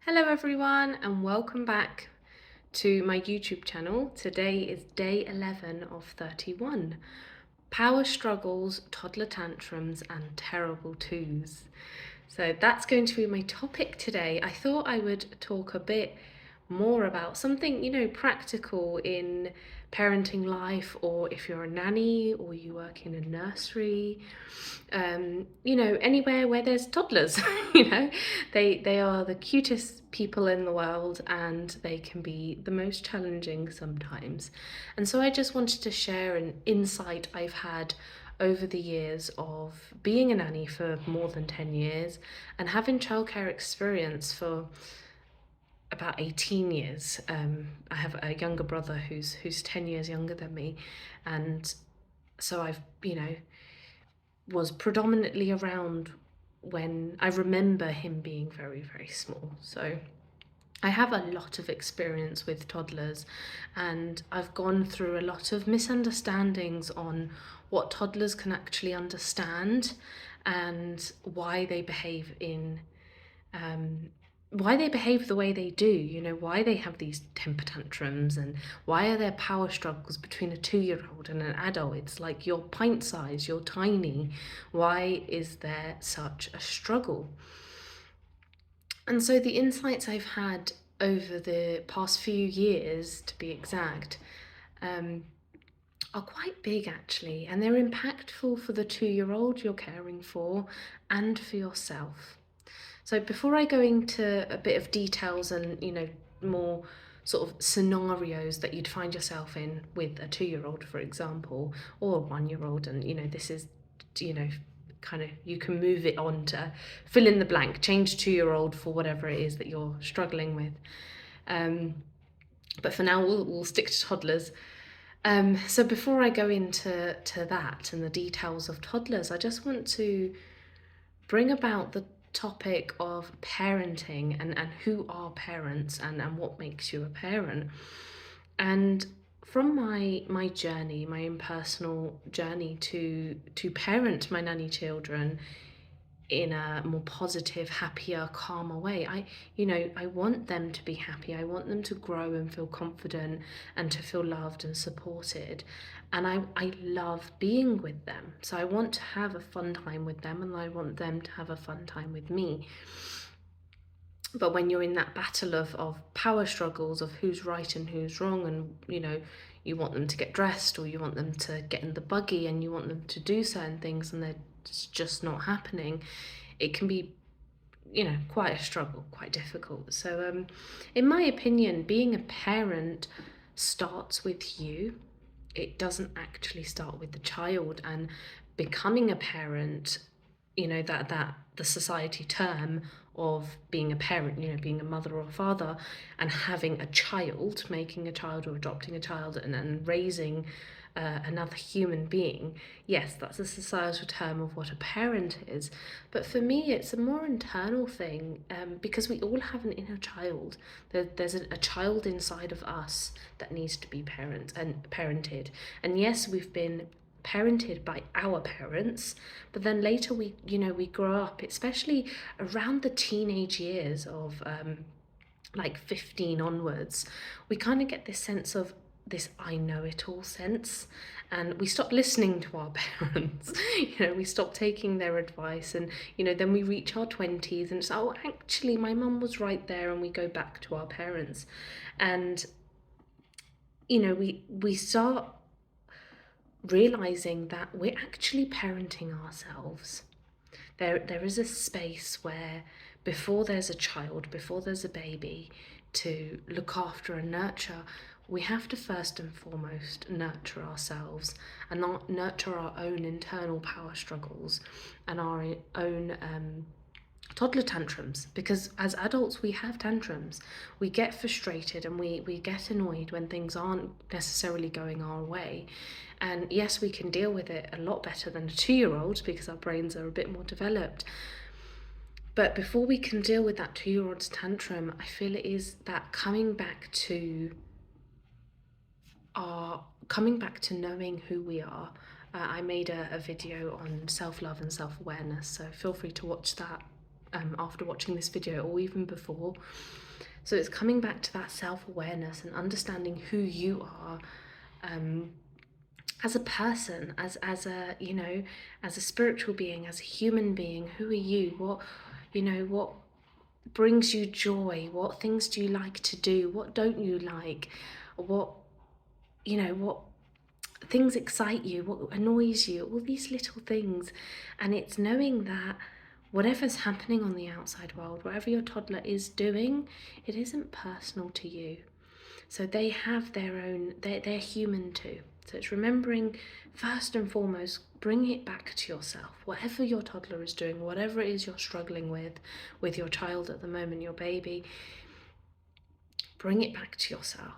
Hello everyone and welcome back to my YouTube channel. Today is day 11 of 31. Power struggles, toddler tantrums and terrible twos. So that's going to be my topic today. I thought I would talk a bit more about something, practical in parenting life, or if you're a nanny or you work in a nursery, anywhere where there's toddlers. They are the cutest people in the world and they can be the most challenging sometimes. And so I just wanted to share an insight I've had over the years of being a nanny for more than 10 years and having childcare experience for about 18 years. I have a younger brother who's 10 years younger than me, and so I've was predominantly around when I remember him being very, very small. So I have a lot of experience with toddlers, and I've gone through a lot of misunderstandings on what toddlers can actually understand and why they behave the way they do, why they have these temper tantrums and why are there power struggles between a 2-year-old and an adult. It's like you're pint size, you're tiny. Why is there such a struggle? And so the insights I've had over the past few years, to be exact, are quite big actually, and they're impactful for the 2-year-old you're caring for and for yourself. So before I go into a bit of details and, more sort of scenarios that you'd find yourself in with a 2-year-old, for example, or a 1-year-old, and, this is, kind of, you can move it on to fill in the blank, change 2-year-old for whatever it is that you're struggling with. But for now, we'll stick to toddlers. So before I go into that and the details of toddlers, I just want to bring about the topic of parenting and who are parents and what makes you a parent. And from my journey, my own personal journey to parent my nanny children in a more positive, happier, calmer way. I want them to be happy. I want them to grow and feel confident and to feel loved and supported. And I love being with them. So I want to have a fun time with them and I want them to have a fun time with me. But when you're in that battle of power struggles of who's right and who's wrong, and you want them to get dressed or you want them to get in the buggy and you want them to do certain things and they're just not happening, it can be quite a struggle, quite difficult. So in my opinion, being a parent starts with you. It doesn't actually start with the child. And becoming a parent, that the society term of being a parent, being a mother or a father and having a child, making a child or adopting a child and raising another human being. Yes, that's a societal term of what a parent is. But for me, it's a more internal thing, because we all have an inner child. There's a child inside of us that needs to be parented. And yes, we've been parented by our parents, but then later we grow up, especially around the teenage years of like 15 onwards. We kind of get this sense of this I know it all sense, and we stop listening to our parents. We stop taking their advice, and then we reach our 20s and it's, oh, actually my mum was right there, and we go back to our parents. And we start realizing that we're actually parenting ourselves. There is a space where before there's a child, before there's a baby to look after and nurture, we have to first and foremost nurture ourselves and not nurture our own internal power struggles and our own toddler tantrums, because as adults we have tantrums. We get frustrated and we get annoyed when things aren't necessarily going our way. And yes, we can deal with it a lot better than a 2-year-old because our brains are a bit more developed. But before we can deal with that 2-year-old's tantrum, I feel it is that coming back to knowing who we are. I made a video on self-love and self-awareness, so feel free to watch that after watching this video, or even before. So it's coming back to that self-awareness and understanding who you are, as a person, as a, you know, as a spiritual being, as a human being. Who are you? What brings you joy? What things do you like to do? What don't you like? What what things excite you? What annoys you? All these little things. And it's knowing that whatever's happening on the outside world, whatever your toddler is doing, it isn't personal to you. So they have their own, they're human too. So it's remembering, first and foremost, bring it back to yourself. Whatever your toddler is doing, whatever it is you're struggling with your child at the moment, your baby, bring it back to yourself.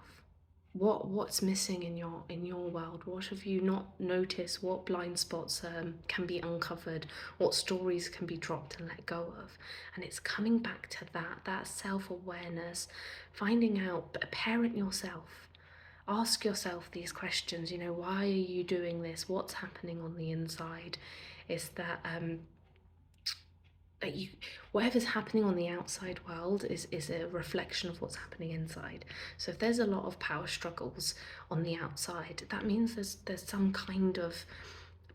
What's missing in your world? What have you not noticed? What blind spots can be uncovered? What stories can be dropped and let go of? And it's coming back to that self-awareness, finding out, parent yourself. Ask yourself these questions, why are you doing this? What's happening on the inside? Is that whatever's happening on the outside world is a reflection of what's happening inside. So if there's a lot of power struggles on the outside, that means there's some kind of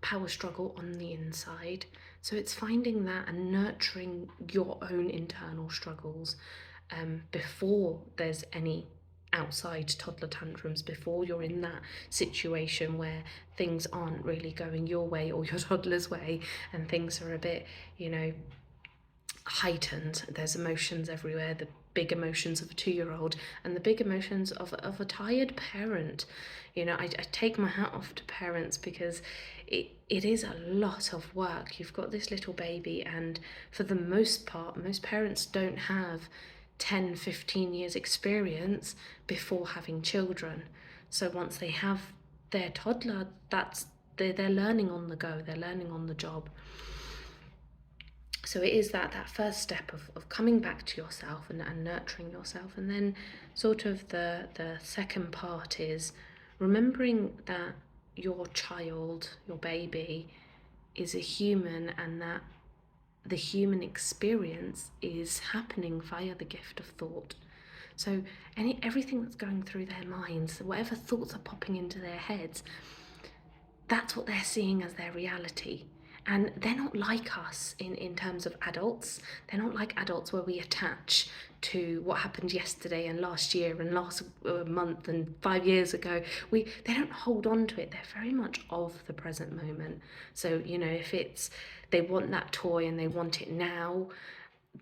power struggle on the inside. So it's finding that and nurturing your own internal struggles before there's any outside toddler tantrums, before you're in that situation where things aren't really going your way or your toddler's way, and things are a bit, heightened. There's emotions everywhere, the big emotions of a 2-year-old and the big emotions of a tired parent. I take my hat off to parents, because it is a lot of work. You've got this little baby, and for the most part, most parents don't have 10-15 years experience before having children. So once they have their toddler, they're learning on the go, they're learning on the job. So it is that first step of coming back to yourself and nurturing yourself. And then sort of the second part is remembering that your child, your baby, is a human, and that the human experience is happening via the gift of thought. So everything that's going through their minds, whatever thoughts are popping into their heads, that's what they're seeing as their reality. And they're not like us in terms of adults. They're not like adults where we attach to what happened yesterday and last year and last month and 5 years ago. They don't hold on to it. They're very much of the present moment. So, if they want that toy and they want it now,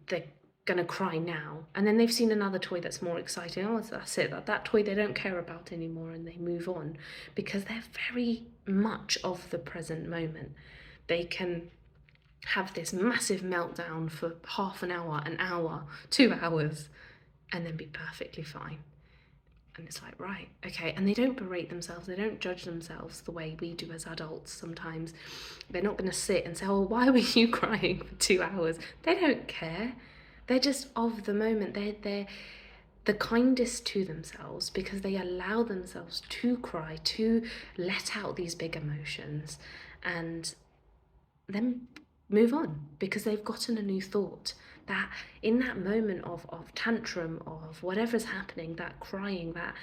they're gonna cry now. And then they've seen another toy that's more exciting. Oh, that's it. That toy they don't care about anymore, and they move on, because they're very much of the present moment. They can have this massive meltdown for half an hour, 2 hours, and then be perfectly fine. And it's like, right, okay. And they don't berate themselves, they don't judge themselves the way we do as adults sometimes. They're not going to sit and say, oh, why were you crying for 2 hours? They don't care. They're just of the moment. They're the kindest to themselves, because they allow themselves to cry, to let out these big emotions, and then move on, because they've gotten a new thought. That in that moment of tantrum, of whatever's happening, that crying, that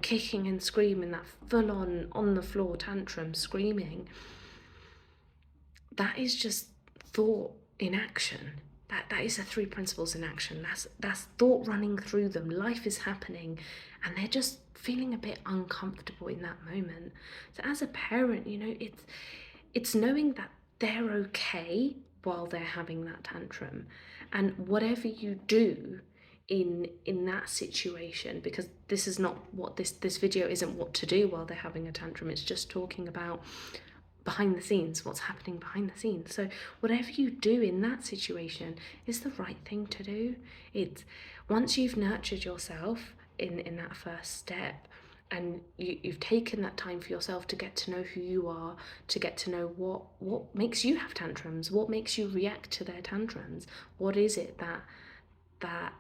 kicking and screaming, that full on the floor tantrum screaming, that is just thought in action. That is the 3 principles in action. That's thought running through them. Life is happening, and they're just feeling a bit uncomfortable in that moment. So as a parent, it's knowing that they're okay while they're having that tantrum, and whatever you do in that situation, because this is not what this video isn't what to do while they're having a tantrum. It's just talking about behind the scenes, what's happening behind the scenes. So whatever you do in that situation is the right thing to do. It's once you've nurtured yourself in that first step, and you've taken that time for yourself to get to know who you are, to get to know what makes you have tantrums, what makes you react to their tantrums, what is it that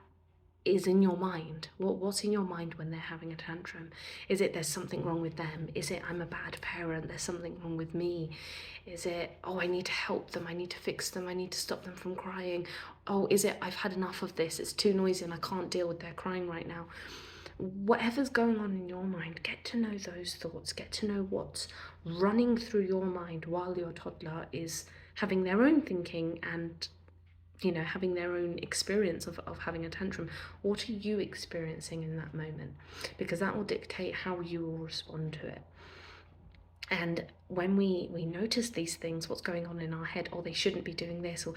is in your mind. What's in your mind when they're having a tantrum? Is it there's something wrong with them? Is it I'm a bad parent, there's something wrong with me? Is it, oh, I need to help them, I need to fix them, I need to stop them from crying? Oh, is it I've had enough of this, it's too noisy and I can't deal with their crying right now? Whatever's going on in your mind, get to know those thoughts, get to know what's running through your mind while your toddler is having their own thinking and, you know, having their own experience of having a tantrum. What are you experiencing in that moment? Because that will dictate how you will respond to it. And when we notice these things, what's going on in our head, oh, they shouldn't be doing this, or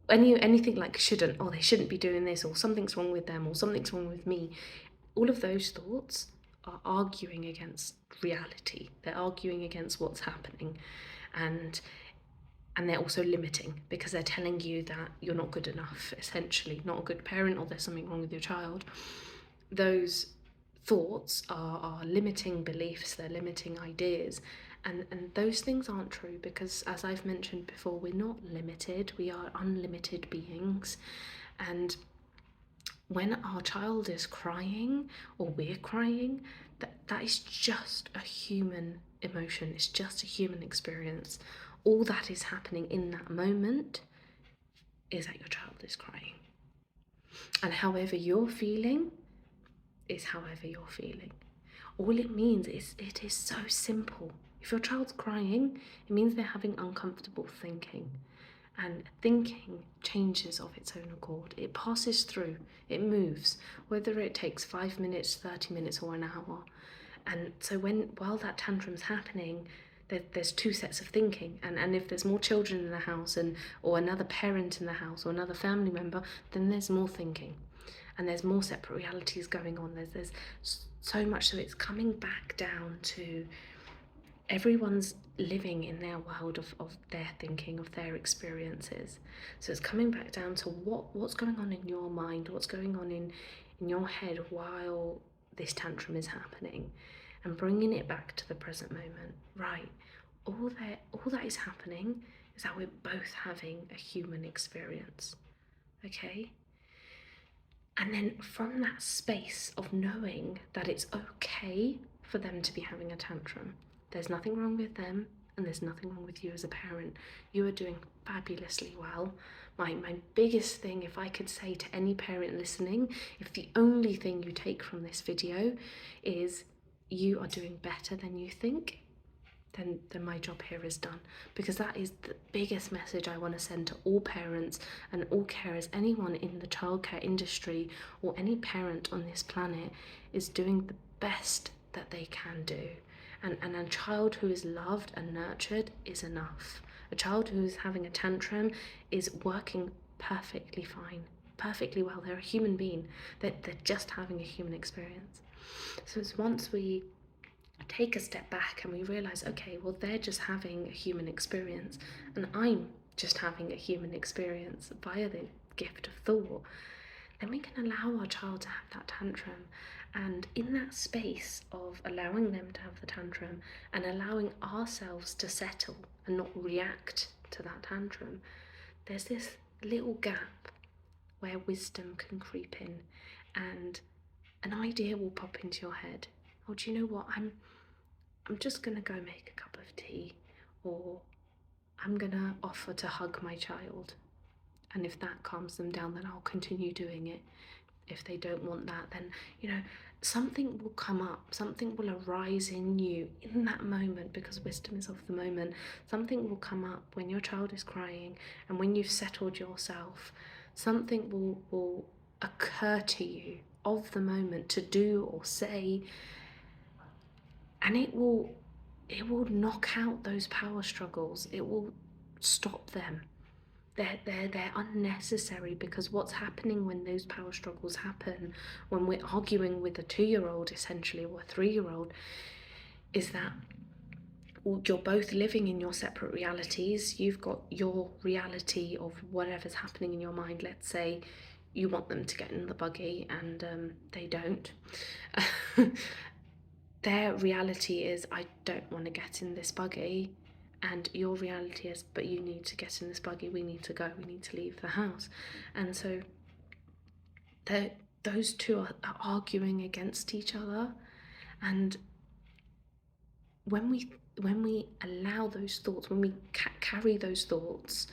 anything like shouldn't, oh, they shouldn't be doing this, or something's wrong with them, or something's wrong with me, all of those thoughts are arguing against reality. They're arguing against what's happening. And they're also limiting, because they're telling you that you're not good enough, essentially, not a good parent, or there's something wrong with your child. Those thoughts are limiting beliefs, they're limiting ideas, and those things aren't true, because as I've mentioned before, we're not limited, we are unlimited beings. And when our child is crying or we're crying, that is just a human emotion, it's just a human experience. All that is happening in that moment is that your child is crying. And however you're feeling is however you're feeling. All it means is it is so simple. If your child's crying, it means they're having uncomfortable thinking. And thinking changes of its own accord. It passes through, it moves, whether it takes 5 minutes, 30 minutes, or an hour. And so while that tantrum's happening, there's two sets of thinking, and if there's more children in the house or another parent in the house or another family member, then there's more thinking, and there's more separate realities going on. There's so much, so it's coming back down to everyone's living in their world of their thinking, of their experiences. So it's coming back down to what's going on in your mind, what's going on in your head while this tantrum is happening, and bringing it back to the present moment. Right, all that is happening is that we're both having a human experience, okay? And then from that space of knowing that it's okay for them to be having a tantrum, there's nothing wrong with them and there's nothing wrong with you as a parent. You are doing fabulously well. My biggest thing, if I could say to any parent listening, if the only thing you take from this video is you are doing better than you think, then my job here is done. Because that is the biggest message I want to send to all parents and all carers, anyone in the childcare industry or any parent on this planet is doing the best that they can do. And a child who is loved and nurtured is enough. A child who is having a tantrum is working perfectly fine, perfectly well. They're a human being. They're just having a human experience. So it's once we take a step back and we realize, okay, well, they're just having a human experience and I'm just having a human experience via the gift of thought, then we can allow our child to have that tantrum. And in that space of allowing them to have the tantrum and allowing ourselves to settle and not react to that tantrum, there's this little gap where wisdom can creep in and an idea will pop into your head. Oh, do you know what? I'm just gonna go make a cup of tea, or I'm gonna offer to hug my child. And if that calms them down, then I'll continue doing it. If they don't want that, then, you know, something will come up, something will arise in you in that moment, because wisdom is of the moment. Something will come up when your child is crying and when you've settled yourself. Something will occur to you of the moment to do or say, and it will knock out those power struggles. It will stop them. They're unnecessary, because what's happening when those power struggles happen, when we're arguing with a 2-year-old essentially, or a 3-year-old, is that you're both living in your separate realities. You've got your reality of whatever's happening in your mind. Let's say you want them to get in the buggy and they don't. Their reality is, I don't want to get in this buggy, and your reality is, but you need to get in this buggy, we need to go, we need to leave the house. And so those two are arguing against each other. And when we allow those thoughts, when we carry those thoughts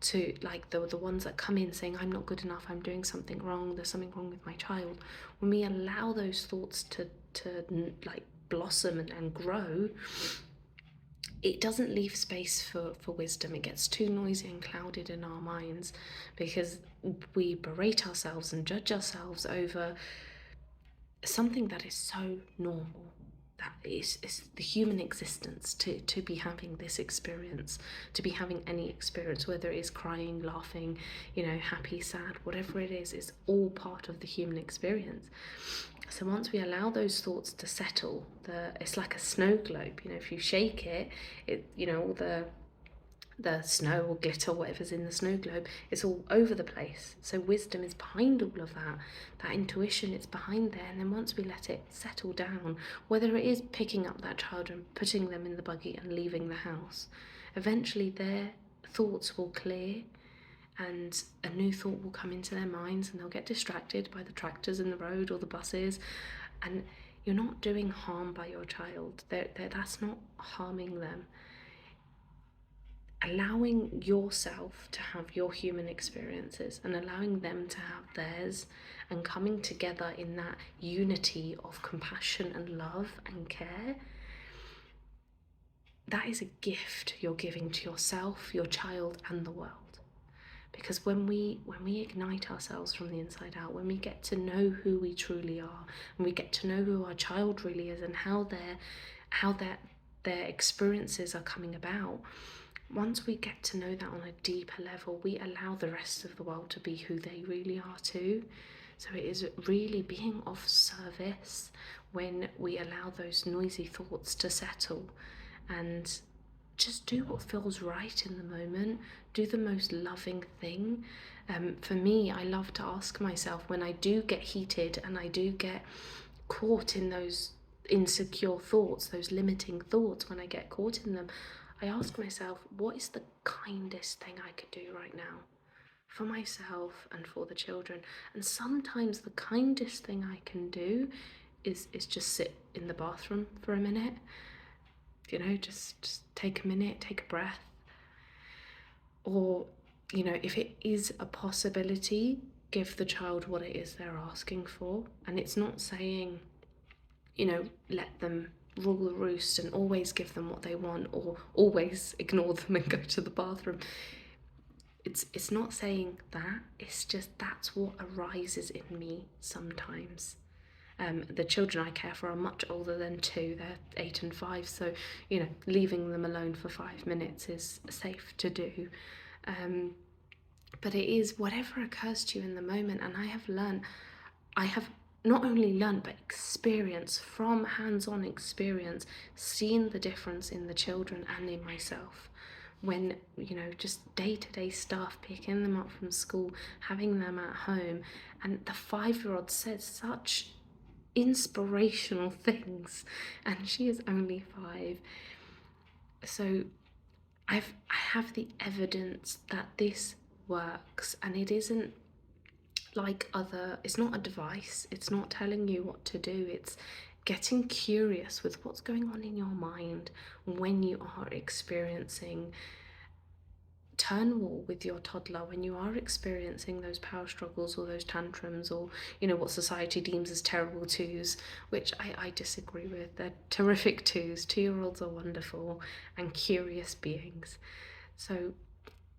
to, like, the ones that come in saying, I'm not good enough, I'm doing something wrong, there's something wrong with my child, when we allow those thoughts to like blossom and grow, it doesn't leave space for wisdom. It gets too noisy and clouded in our minds because we berate ourselves and judge ourselves over something that is so normal, that is the human existence, to be having this experience, to be having any experience, whether it is crying, laughing, happy, sad, whatever it is all part of the human experience. So once we allow those thoughts to settle, it's like a snow globe. If you shake it, all the snow or glitter, whatever's in the snow globe, it's all over the place. So wisdom is behind all of that intuition, it's behind there. And then once we let it settle down, whether it is picking up that child and putting them in the buggy and leaving the house, eventually their thoughts will clear and a new thought will come into their minds, and they'll get distracted by the tractors in the road or the buses. And you're not doing harm by your child. That's not harming them. Allowing yourself to have your human experiences and allowing them to have theirs, and coming together in that unity of compassion and love and care, that is a gift you're giving to yourself, your child, and the world. Because when we ignite ourselves from the inside out, when we get to know who we truly are, and we get to know who our child really is and how their experiences are coming about, once we get to know that on a deeper level, we allow the rest of the world to be who they really are too. So it is really being of service when we allow those noisy thoughts to settle and just do what feels right in the moment. Do the most loving thing. For me, I love to ask myself, when I do get heated and I do get caught in those insecure thoughts, those limiting thoughts, when I get caught in them, I ask myself, what is the kindest thing I could do right now for myself and for the children? And sometimes the kindest thing I can do is just sit in the bathroom for a minute. Just take a minute, take a breath. Or, if it is a possibility, give the child what it is they're asking for. And it's not saying, let them rule the roost and always give them what they want, or always ignore them and go to the bathroom. It's not saying that. It's just that's what arises in me sometimes. The children I care for are much older than 2. They're 8 and 5, so leaving them alone for 5 minutes is safe to do. But it is whatever occurs to you in the moment. And I have not only learned but experienced, from hands-on experience, seen the difference in the children and in myself. When, just day-to-day stuff, picking them up from school, having them at home, and the 5-year-old says such inspirational things, and she is only 5. So I have the evidence that this works, and it isn't like it's not a device, it's not telling you what to do, it's getting curious with what's going on in your mind when you are experiencing turn wall with your toddler, when you are experiencing those power struggles or those tantrums, or what society deems as terrible 2s, which I disagree with. They're terrific 2s. 2-year-olds are wonderful and curious beings. So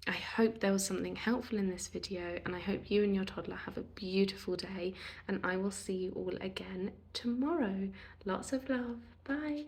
I hope there was something helpful in this video, and I hope you and your toddler have a beautiful day, and I will see you all again tomorrow. Lots of love. Bye.